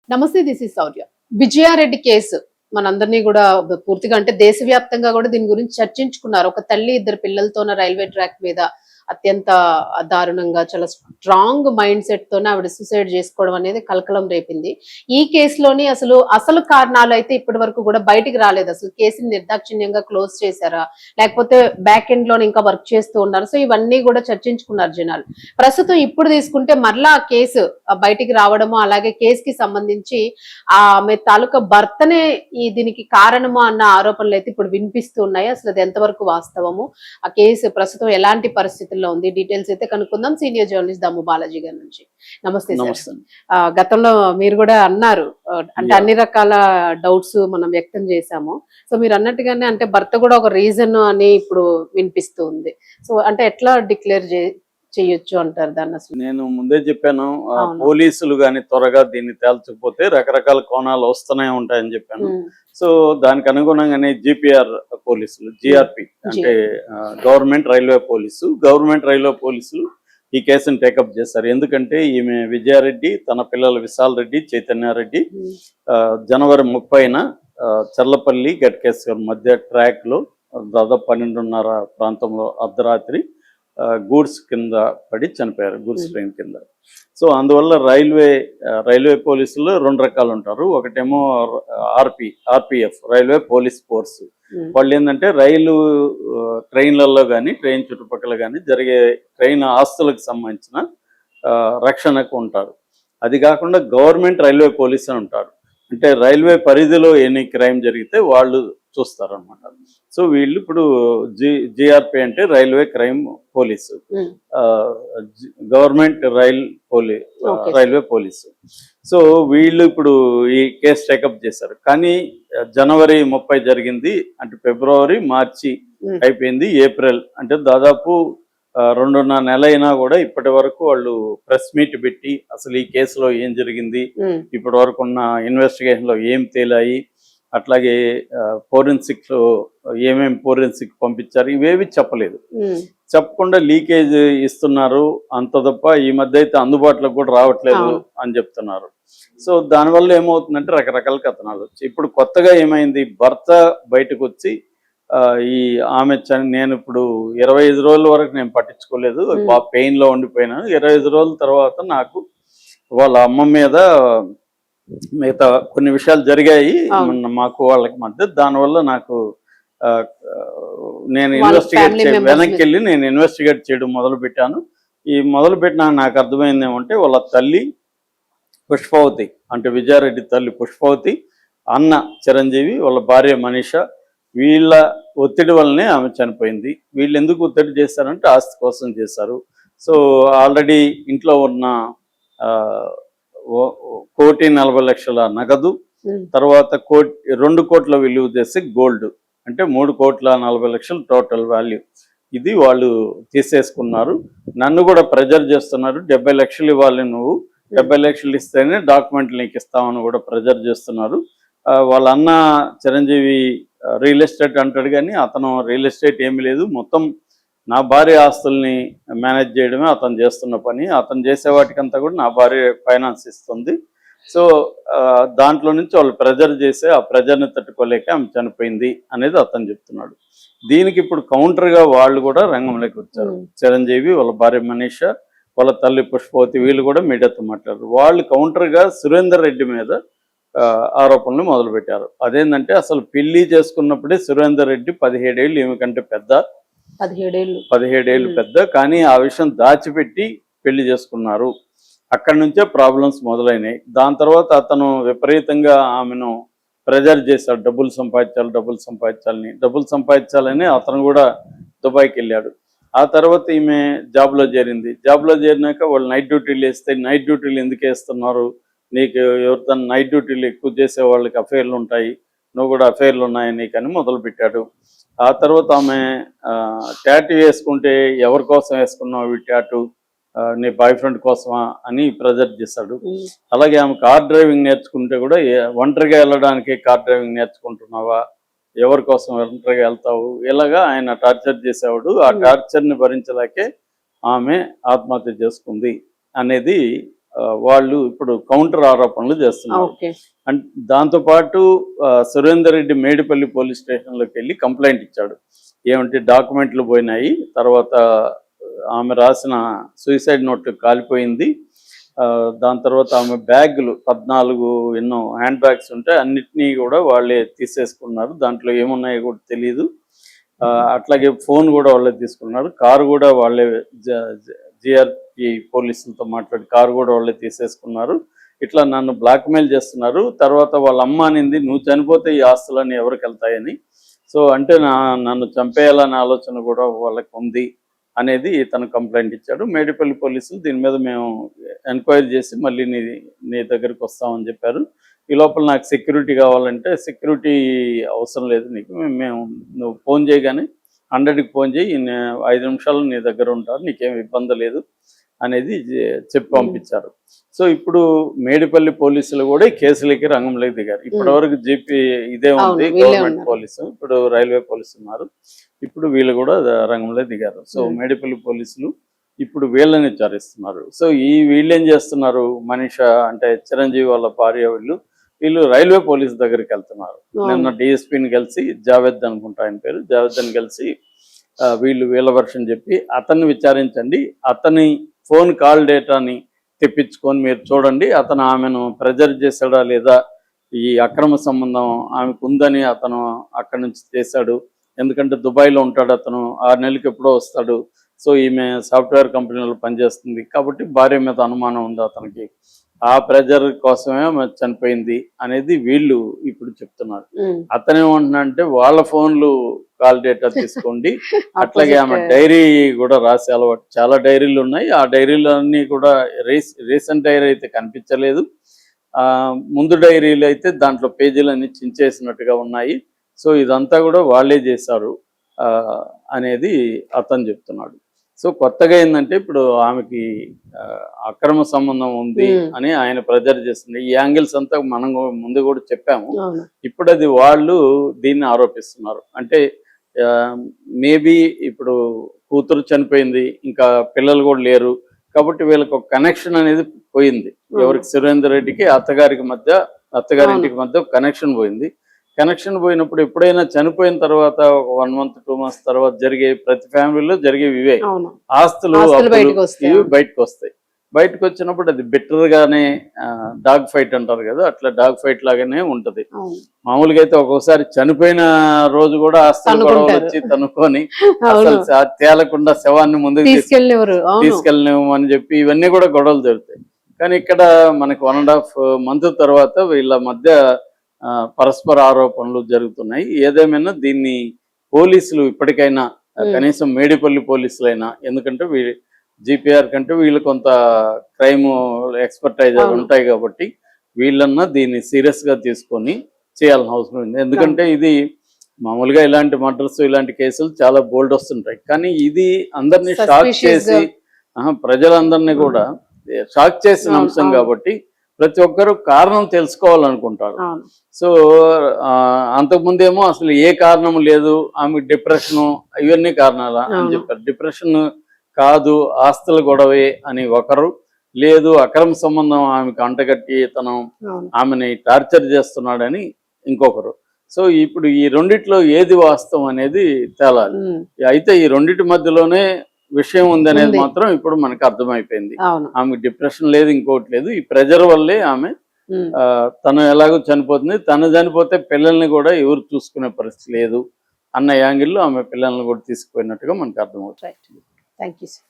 నమస్తే, this is Shaurya. Vijaya Reddy case మనందరినీ కూడా పూర్తిగా అంటే దేశవ్యాప్తంగా కూడా దీని గురించి చర్చించుకున్నారు. ఒక తల్లి ఇద్దరు పిల్లలతోన రైల్వే ట్రాక్ మీద అత్యంత దారుణంగా చాలా స్ట్రాంగ్ మైండ్ సెట్ తోనే ఆవిడ సూసైడ్ చేసుకోవడం అనేది కలకలం రేపింది. ఈ కేసులోని అసలు కారణాలు అయితే ఇప్పటి వరకు కూడా బయటికి రాలేదు. అసలు కేసుని నిర్దాక్షిణ్యంగా క్లోజ్ చేశారా, లేకపోతే బ్యాక్ ఎండ్ లోనే ఇంకా వర్క్ చేస్తూ ఉన్నారు. సో ఇవన్నీ కూడా చర్చించుకున్నారు జనాలు. ప్రస్తుతం ఇప్పుడు తీసుకుంటే మరలా ఆ కేసు బయటికి రావడము, అలాగే కేసుకి సంబంధించి ఆమె తాలూకా భర్తనే దీనికి కారణము అన్న ఆరోపణలు అయితే ఇప్పుడు వినిపిస్తూ ఉన్నాయి. అసలు అది ఎంతవరకు వాస్తవము, ఆ కేసు ప్రస్తుతం ఎలాంటి పరిస్థితుల్లో ఉంది, డీటెయిల్స్ అయితే కనుక్కుందాం సీనియర్ జర్నలిస్ట్ దమ్ము బాలాజీ గారి నుంచి. నమస్తే సార్. గతంలో మీరు కూడా అన్నారు, అంటే అన్ని రకాల డౌట్స్ మనం వ్యక్తం చేశాము. సో మీరు అన్నట్టుగానే అంటే భర్త కూడా ఒక రీజన్ అని ఇప్పుడు వినిపిస్తూ ఉంది. సో అంటే ఎట్లా డిక్లేర్ చేయొచ్చు అంటారు దాన్ని? అసలు నేను ముందే చెప్పాను, పోలీసులు గాని త్వరగా దీన్ని తేల్చకపోతే రకరకాల కోణాలు వస్తూనే ఉంటాయని చెప్పాను. సో దానికి అనుగుణంగానే జిపిఆర్ పోలీసులు, జిఆర్పి అంటే గవర్నమెంట్ రైల్వే పోలీసులు ఈ కేసును టేకప్ చేశారు. ఎందుకంటే ఈమె విజయారెడ్డి, తన పిల్లలు విశాల్ రెడ్డి, చైతన్యారెడ్డి జనవరి 30న చర్లపల్లి గట్కేశ్వర్ మధ్య ట్రాక్ లో దాదాపు 12:30 ప్రాంతంలో అర్ధరాత్రి గూడ్స్ కింద పడి చనిపోయారు, గూడ్స్ ట్రైన్ కింద. సో అందువల్ల రైల్వే పోలీసులు 2 రకాలు ఉంటారు. ఒకటేమో ఆర్పిఎఫ్ రైల్వే పోలీస్ ఫోర్స్. వాళ్ళు ఏంటంటే ట్రైన్లలో కానీ ట్రైన్ చుట్టుపక్కల కానీ జరిగే ట్రైన్ ఆస్తులకు సంబంధించిన రక్షణకు ఉంటారు. అది కాకుండా గవర్నమెంట్ రైల్వే పోలీస్ అని ఉంటారు. అంటే రైల్వే పరిధిలో ఎన్ని క్రైమ్ జరిగితే వాళ్ళు చూస్తారనమాట. సో వీళ్ళు ఇప్పుడు జిఆర్పి అంటే railway crime police, government railway police. So వీళ్ళు ఇప్పుడు ఈ కేసు టేకప్ చేశారు. కానీ జనవరి 30 జరిగింది, అంటే ఫిబ్రవరి, మార్చి అయిపోయింది, ఏప్రిల్ అంటే దాదాపు 2.5 నెల అయినా కూడా ఇప్పటి వరకు వాళ్ళు ప్రెస్ మీట్ పెట్టి అసలు ఈ కేసులో ఏం జరిగింది, ఇప్పటి వరకు ఉన్న ఇన్వెస్టిగేషన్ లో ఏం తేలాయి, అట్లాగే ఫోరెన్సిక్ లో ఏమేమి ఫోరెన్సిక్ పంపించారు, ఇవేవి చెప్పలేదు. చెప్పకుండా లీకేజ్ ఇస్తున్నారు అంత తప్ప ఈ మధ్య అయితే అందుబాటులోకి కూడా రావట్లేదు అని చెప్తున్నారు. సో దానివల్ల ఏమవుతుందంటే రకరకాల కథనాలు వచ్చి ఇప్పుడు కొత్తగా ఏమైంది, భర్త బయటకు వచ్చి ఆమె నేను ఇప్పుడు 25 రోజుల వరకు నేను పట్టించుకోలేదు, పెయిన్ లో ఉండిపోయినాను. 25 రోజుల తర్వాత నాకు వాళ్ళ అమ్మ మీద మిగతా కొన్ని విషయాలు జరిగాయి మాకు వాళ్ళకి మధ్య. దానివల్ల నాకు నేను వెనక్కి వెళ్ళి నేను ఇన్వెస్టిగేట్ చేయడం మొదలు పెట్టాను. ఈ మొదలు పెట్టినా నాకు అర్థమైంది ఏమంటే, వాళ్ళ తల్లి పుష్పవతి అంటే విజయారెడ్డి తల్లి పుష్పవతి, అన్న చిరంజీవి, వాళ్ళ భార్య మనీష, వీళ్ళ ఒత్తిడి వల్లనే ఆమె చనిపోయింది. వీళ్ళు ఎందుకు ఒత్తిడి చేశారంటే ఆస్తి కోసం చేశారు. సో ఆల్రెడీ ఇంట్లో ఉన్న 1,40,00,000 నగదు, తర్వాత 2 కోట్ల విలువ చేసి గోల్డ్, అంటే 3,40,00,000 టోటల్ వాల్యూ, ఇది వాళ్ళు తీసేసుకున్నారు. నన్ను కూడా ప్రెజర్ చేస్తున్నారు, 70 లక్షలు ఇవ్వాలి, నువ్వు 70 లక్షలు ఇస్తేనే డాక్యుమెంట్లు నీకు ఇస్తామని కూడా ప్రెజర్ చేస్తున్నారు. వాళ్ళ అన్న చిరంజీవి రియల్ ఎస్టేట్ అంటాడు, కానీ అతను రియల్ ఎస్టేట్ ఏమీ లేదు, మొత్తం నా భార్య ఆస్తుల్ని మేనేజ్ చేయడమే అతను చేస్తున్న పని, అతను చేసే వాటికంతా కూడా నా భార్య ఫైనాన్స్ ఇస్తుంది. సో దాంట్లో నుంచి వాళ్ళు ప్రెజర్ చేసి ఆ ప్రెజర్ని తట్టుకోలేక ఆమె చనిపోయింది అనేది అతను చెప్తున్నాడు. దీనికి ఇప్పుడు కౌంటర్గా వాళ్ళు కూడా రంగంలోకి వచ్చారు. చిరంజీవి, వాళ్ళ భార్య మనీష, వాళ్ళ తల్లి పుష్పవతి, వీళ్ళు కూడా మీడియాతో మాట్లాడారు. వాళ్ళు కౌంటర్గా సురేందర్ రెడ్డి మీద ఆరోపణలు మొదలుపెట్టారు. అదేంటంటే అసలు పెళ్లి చేసుకున్నప్పుడే సురేందర్ రెడ్డి 17 ఏళ్ళు ఈమె కంటే పెద్ద, 17 ఏళ్ళు పెద్ద, కానీ ఆ విషయం దాచిపెట్టి పెళ్లి చేసుకున్నారు. అక్కడి నుంచే ప్రాబ్లమ్స్ మొదలైనాయి. దాని తర్వాత అతను విపరీతంగా ఆమెను ప్రెజర్ చేశాడు, డబ్బులు సంపాదించాలని అతను కూడా దుబాయ్కి వెళ్ళాడు. ఆ తర్వాత ఈమె జాబ్లో చేరింది. జాబ్లో చేరినాక వాళ్ళు నైట్ డ్యూటీలు వేస్తే, నైట్ డ్యూటీలు ఎందుకు వేస్తున్నారు, నీకు ఎవరితో నైట్ డ్యూటీలు ఎక్కువ చేసే వాళ్ళకి అఫైర్లు ఉంటాయి, నువ్వు కూడా అఫైర్లు ఉన్నాయి నీకని మొదలుపెట్టాడు. ఆ తర్వాత ఆమె ట్యాటూ వేసుకుంటే ఎవరి కోసం వేసుకున్నావు ఈ ట్యాటూ, నీ బాయ్ ఫ్రెండ్ కోసమా అని ప్రెజర్ చేశాడు. అలాగే ఆమె కార్ డ్రైవింగ్ నేర్చుకుంటే కూడా ఒంటరిగా వెళ్ళడానికి కార్ డ్రైవింగ్ నేర్చుకుంటున్నావా, ఎవరి కోసం ఒంటరిగా వెళ్తావు, ఇలాగా ఆయన టార్చర్ చేసేవాడు. ఆ టార్చర్ని భరించలేకే ఆమె ఆత్మహత్య చేసుకుంది అనేది వాళ్ళు ఇప్పుడు కౌంటర్ ఆరోపణలు చేస్తున్నారు. ఓకే. అండ్ దాంతోపాటు సురేందర్ రెడ్డి మేడిపల్లి పోలీస్ స్టేషన్లోకి వెళ్ళి కంప్లైంట్ ఇచ్చాడు. ఏమంటే డాక్యుమెంట్లు పోయినాయి, తర్వాత ఆమె రాసిన సూసైడ్ నోట్ కాలిపోయింది, దాని తర్వాత ఆమె బ్యాగులు 14 ఎన్నో హ్యాండ్ బ్యాగ్స్ ఉంటే అన్నిటినీ కూడా వాళ్ళే తీసేసుకున్నారు, దాంట్లో ఏమున్నాయో కూడా తెలియదు. అట్లాగే ఫోన్ కూడా వాళ్ళే తీసుకున్నారు, కారు కూడా వాళ్ళే జిఆర్పి పోలీసులతో మాట్లాడి కారు కూడా వాళ్ళే తీసేసుకున్నారు. ఇట్లా నన్ను బ్లాక్మెయిల్ చేస్తున్నారు. తర్వాత వాళ్ళ అమ్మ అనింది, నువ్వు చనిపోతే ఈ ఆస్తులన్నీ ఎవరికి వెళ్తాయని. సో అంటే నన్ను చంపేయాలనే ఆలోచన కూడా వాళ్ళకి ఉంది అనేది తను కంప్లైంట్ ఇచ్చాడు. మేడిపల్లి పోలీసులు దీని మీద మేము ఎంక్వైరీ చేసి మళ్ళీ నీ దగ్గరికి వస్తామని చెప్పారు. ఈ లోపల నాకు సెక్యూరిటీ కావాలంటే, సెక్యూరిటీ అవసరం లేదు నీకు, మేము నువ్వు ఫోన్ చేయగానే 100కి ఫోన్ చేయి, 5 నిమిషాలు నీ దగ్గర ఉంటారు, నీకేం ఇబ్బంది లేదు అనేది చెప్పి పంపించారు. సో ఇప్పుడు మేడిపల్లి పోలీసులు కూడా ఈ కేసులకి రంగంలోకి దిగారు. ఇప్పటివరకు జీపీ ఇదే ఉంది, గవర్నమెంట్ పోలీసు, ఇప్పుడు రైల్వే పోలీసు ఉన్నారు, ఇప్పుడు వీళ్ళు కూడా రంగంలో దిగారు. సో మేడిపల్లి పోలీసులు ఇప్పుడు వీళ్ళని విచారిస్తున్నారు. సో వీళ్ళు ఏం చేస్తున్నారు, మనీష అంటే చిరంజీవి వాళ్ళ భార్య వీళ్ళు రైల్వే పోలీస్ దగ్గరికి వెళ్తున్నారు. నిన్న డిఎస్పీని కలిసి, జావేద్ అనుకుంటా ఆయన పేరు, జావేద్ని కలిసి వీళ్ళ వర్షన్ చెప్పి అతన్ని విచారించండి, అతని ఫోన్ కాల్ డేటాని తెప్పించుకొని మీరు చూడండి, అతను ఆమెను ప్రెజర్ చేశాడా లేదా, ఈ అక్రమ సంబంధం ఆమెకు ఉందని అతను అక్కడి నుంచి చేశాడు, ఎందుకంటే దుబాయ్లో ఉంటాడు అతను, 6 నెలలకు ఎప్పుడో వస్తాడు. సో ఈమె సాఫ్ట్వేర్ కంపెనీలో పనిచేస్తుంది కాబట్టి భార్య మీద అనుమానం ఉంది అతనికి, ఆ ప్రెజర్ కోసమే చనిపోయింది అనేది వీళ్ళు ఇప్పుడు చెప్తున్నారు. అతనేమంటున్నా అంటే వాళ్ళ ఫోన్లు కాల్ డేటా తీసుకోండి, అట్లాగే ఆమె డైరీ కూడా రాసే అలవాటు, చాలా డైరీలు ఉన్నాయి, ఆ డైరీలు అన్నీ కూడా రీసెంట్ డైరీ అయితే కనిపించలేదు, ముందు డైరీలు అయితే దాంట్లో పేజీలన్నీ చించేసినట్టుగా ఉన్నాయి. సో ఇదంతా కూడా వాళ్ళే చేశారు అనేది అతను చెప్తున్నాడు. సో కొత్తగా ఏంటంటే ఇప్పుడు ఆమెకి అక్రమ సంబంధం ఉంది అని ఆయన ప్రెజర్ చేస్తుంది. ఈ యాంగిల్స్ అంతా మనం ముందు కూడా చెప్పాము. ఇప్పుడు అది వాళ్ళు దీన్ని ఆరోపిస్తున్నారు. అంటే మేబీ ఇప్పుడు కూతురు చనిపోయింది, ఇంకా పిల్లలు కూడా లేరు కాబట్టి వీళ్ళకి ఒక కనెక్షన్ అనేది పోయింది. ఎవరికి, సురేందర్ రెడ్డికి అత్తగారింటికి మధ్య కనెక్షన్ పోయింది. కనెక్షన్ పోయినప్పుడు ఎప్పుడైనా చనిపోయిన తర్వాత 1 మంత్ 2 మంత్స్ తర్వాత జరిగే, ప్రతి ఫ్యామిలీలో జరిగేవి ఇవే, ఆస్తులు ఇవి బయటకు వస్తాయి. బయటకు వచ్చినప్పుడు అది బెటర్ గానే డాగ్ ఫైట్ అంటారు కదా, అట్లా డాగ్ ఫైట్ లాగానే ఉంటది. మామూలుగా అయితే ఒక్కోసారి చనిపోయిన రోజు కూడా ఆస్తులు గొడవలు వచ్చి తనుకొని అసలు తేలకుండా శవాన్ని ముందుకు తీసుకెళ్ళలేము అని చెప్పి ఇవన్నీ కూడా గొడవలు జరుగుతాయి. కానీ ఇక్కడ మనకి 1.5 మంత్ తర్వాత వీళ్ళ మధ్య పరస్పర ఆరోపణలు జరుగుతున్నాయి. ఏదేమైనా దీన్ని పోలీసులు ఇప్పటికైనా, కనీసం మేడిపల్లి పోలీసులైనా, ఎందుకంటే జీపీఆర్ కంటే వీళ్ళు కొంత క్రైమ్ ఎక్స్పర్టైజ్ ఉంటాయి కాబట్టి వీళ్ళన్నా దీన్ని సీరియస్ గా తీసుకొని చేయాలని అవసరం ఉంది. ఎందుకంటే ఇది మామూలుగా ఇలాంటి మర్డర్స్, ఇలాంటి కేసులు చాలా బోల్డ్ వస్తుంటాయి, కానీ ఇది అందరినీ షాక్ చేసి, ప్రజలందరినీ కూడా షాక్ చేసిన అంశం కాబట్టి ప్రతి ఒక్కరు కారణం తెలుసుకోవాలనుకుంటారు. సో అంతకుముందేమో అసలు ఏ కారణం లేదు, ఆమె డిప్రెషన్, ఇవన్నీ కారణాలా అని చెప్పారు. డిప్రెషన్ కాదు, ఆస్తుల గొడవే అని ఒకరు, లేదు అక్రమ సంబంధం ఆమెకు అంటగట్టి తను ఆమెని టార్చర్ చేస్తున్నాడని ఇంకొకరు. సో ఇప్పుడు ఈ రెండిట్లో ఏది వాస్తవం అనేది తేలాలి. అయితే ఈ రెండిటి మధ్యలోనే విషయం ఉంది అనేది మాత్రం ఇప్పుడు మనకు అర్థమైపోయింది. ఆమె డిప్రెషన్ లేదు, ఇంకోటి లేదు, ఈ ప్రెజర్ వల్లే ఆమె తను ఎలాగో చనిపోతుంది, తను చనిపోతే పిల్లల్ని కూడా ఎవరు చూసుకునే పరిస్థితి లేదు అన్న యాంగిల్లో ఆమె పిల్లల్ని కూడా తీసుకుపోయినట్టుగా మనకు అర్థమవుతుంది. Thank you.